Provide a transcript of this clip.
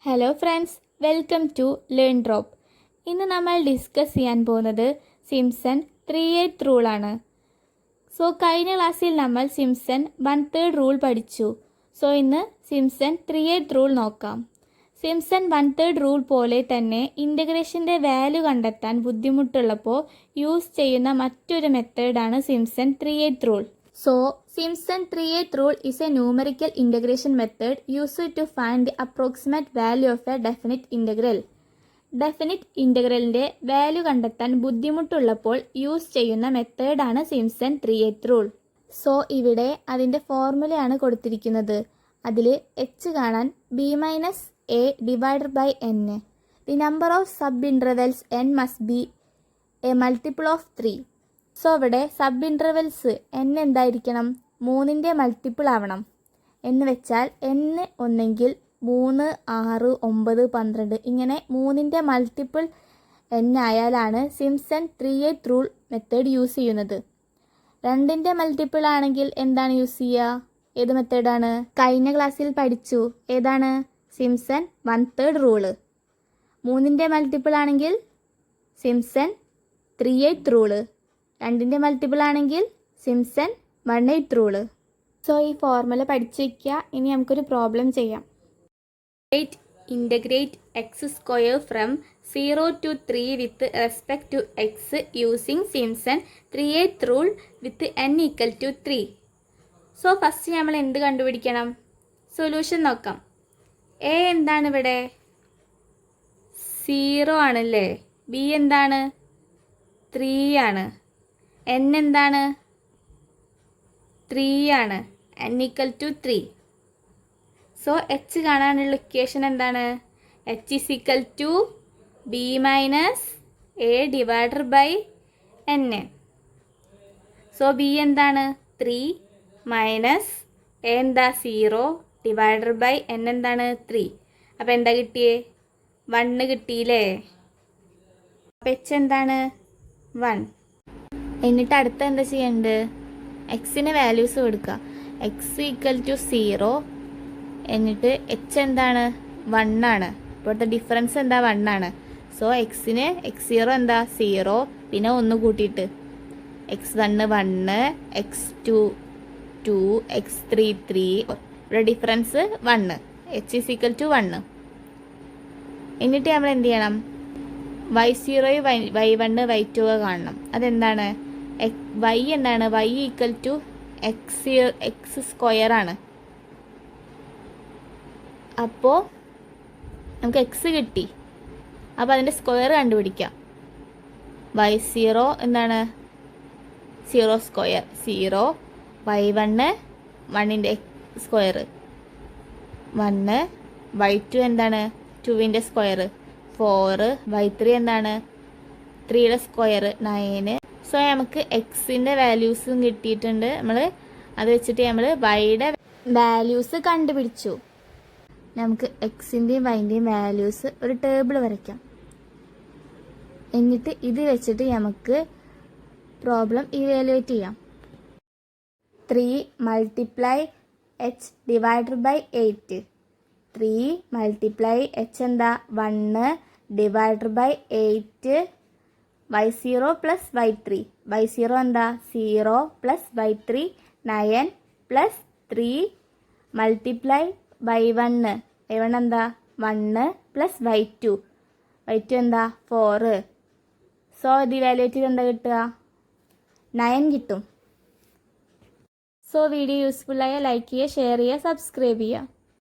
Hello friends, welcome to learn drop. ഇന്ന് നമ്മൾ discuss ചെയ്യാൻ പോകുന്നത് സിംപ്സൺ 3/8 റൂളാണ്. കഴിഞ്ഞ ക്ലാസ്സിൽ നമ്മൾ സിംപ്സൺ 1/3 റൂൾ പഠിച്ചു. ഇന്ന് സിംപ്സൺ 3/8 റൂൾ നോക്കാം. സിംപ്സൺ 1/3 റൂൾ പോലെ തന്നെ ഇൻ്റഗ്രേഷൻ്റെ വാല്യൂ കണ്ടെത്താൻ ബുദ്ധിമുട്ടുള്ളപ്പോൾ യൂസ് ചെയ്യുന്ന മറ്റൊരു മെത്തേഡാണ് Simpson 3/8 rule. Simpson 3/8 rule is a numerical integration method used to find the approximate value of a definite integral. Definite ഇൻ്റഗ്രലിൻ്റെ വാല്യൂ കണ്ടെത്താൻ ബുദ്ധിമുട്ടുള്ളപ്പോൾ യൂസ് ചെയ്യുന്ന മെത്തേഡാണ് സിംപ്സൺ 3/8 റൂൾ. ഇവിടെ അതിൻ്റെ ഫോർമുലയാണ് കൊടുത്തിരിക്കുന്നത്. അതിൽ എച്ച് കാണാൻ b-a divided by n. The number of sub-intervals n must be a multiple of 3. ഇവിടെ സബ് ഇൻ്റർവെൽസ് n എന്തായിരിക്കണം? 3ൻ്റെ മൾട്ടിപ്പിൾ ആവണം. എന്ന് വെച്ചാൽ n ഒന്നെങ്കിൽ 3, 6, 9, 12 ഇങ്ങനെ 3ൻ്റെ മൾട്ടിപ്പിൾ n ആയാലാണ് സിംപ്സൺ 3/8 റൂൾ മെത്തേഡ് യൂസ് ചെയ്യുന്നത്. 2ൻ്റെ മൾട്ടിപ്പിൾ ആണെങ്കിൽ എന്താണ് യൂസ് ചെയ്യുക? ഏത് മെത്തേഡാണ്? കഴിഞ്ഞ ക്ലാസ്സിൽ പഠിച്ചു. ഏതാണ്? Simpson 1/3 rule. 3ൻ്റെ മൾട്ടിപ്പിൾ ആണെങ്കിൽ സിംപ്സൺ 3/8 റൂള്. 2ൻ്റെ മൾട്ടിപ്പിൾ ആണെങ്കിൽ സിംപ്സൺ 1/8 റൂള്. ഈ ഫോർമുല പഠിച്ചു വയ്ക്കുക. ഇനി നമുക്കൊരു പ്രോബ്ലം ചെയ്യാം. Integrate x square from 0 to 3 with respect to x using Simpson 3/8 rule with n equal to 3. First നമ്മൾ എന്ത് കണ്ടുപിടിക്കണം? സൊല്യൂഷൻ നോക്കാം. എ എന്താണ് ഇവിടെ? 0 ആണല്ലേ. ബി എന്താണ്? 3 ആണ്. n എന്താണ്? 3 ആണ്. n equal to 3. എച്ച് കാണാനുള്ള ഇക്വേഷൻ എന്താണ്? H is equal to b minus a divided by n. B എന്താണ്? 3 മൈനസ് a എന്താ? 0 ഡിവൈഡഡ് ബൈ n എന്താണ്? 3. അപ്പോൾ എന്താ കിട്ടിയേ? 1 കിട്ടിയില്ലേ? അപ്പോൾ എച്ച് എന്താണ്? 1. എന്നിട്ട് അടുത്ത എന്താ ചെയ്യേണ്ടത്? എക്സിന് വാല്യൂസ് കൊടുക്കുക. X equal to 0. എന്നിട്ട് എച്ച് എന്താണ്? 1 ആണ്. ഇപ്പോഴത്തെ ഡിഫറൻസ് എന്താ? 1 ആണ്. എക്സിന് x0 എന്താ? 0 പിന്നെ 1 കൂട്ടിയിട്ട് x1 1, x2 2, x3 3. ഇവിടെ difference 1. H is equal to 1. എന്നിട്ട് നമ്മൾ എന്ത് ചെയ്യണം? y0, y1, y2 കാണണം. അതെന്താണ്? y എന്താണ്? y equal to x square ആണ്. അപ്പോൾ നമുക്ക് എക്സ് കിട്ടി. അപ്പോൾ അതിൻ്റെ സ്ക്വയർ കണ്ടുപിടിക്കാം. y0 എന്താണ്? 0 സ്ക്വയർ 0, y1 1ൻ്റെ സ്ക്വയർ 1, y2 എന്താണ്? 2ൻ്റെ സ്ക്വയർ 4, y3 എന്താണ്? 3യുടെ സ്ക്വയർ 9. നമുക്ക് എക്സിൻ്റെ വാല്യൂസും കിട്ടിയിട്ടുണ്ട്. നമ്മൾ അത് വെച്ചിട്ട് നമ്മൾ വൈയുടെ വാല്യൂസ് കണ്ടുപിടിച്ചു. നമുക്ക് എക്സിൻ്റെയും വൈൻ്റെയും വാല്യൂസ് ഒരു ടേബിൾ വരയ്ക്കാം. എന്നിട്ട് ഇത് വെച്ചിട്ട് നമുക്ക് പ്രോബ്ലം ഇവാലുവേറ്റ് ചെയ്യാം. 3 multiply h divided by 8. 3 multiply h എന്താ? 1 divided by 8. y0 plus y3. y0 എന്താ? 0 plus y3 9 plus 3 multiply y1. y1 എന്താ? 1 പ്ലസ് y2. y2 എന്താ? 4. ഇത് ഇവാലുവേറ്റ് ചെയ്ത് എന്താ കിട്ടുക? 9 കിട്ടും. വീഡിയോ യൂസ്ഫുള്ളായ ലൈക്ക് ചെയ്യുക, ഷെയർ ചെയ്യുക, സബ്സ്ക്രൈബ് ചെയ്യുക.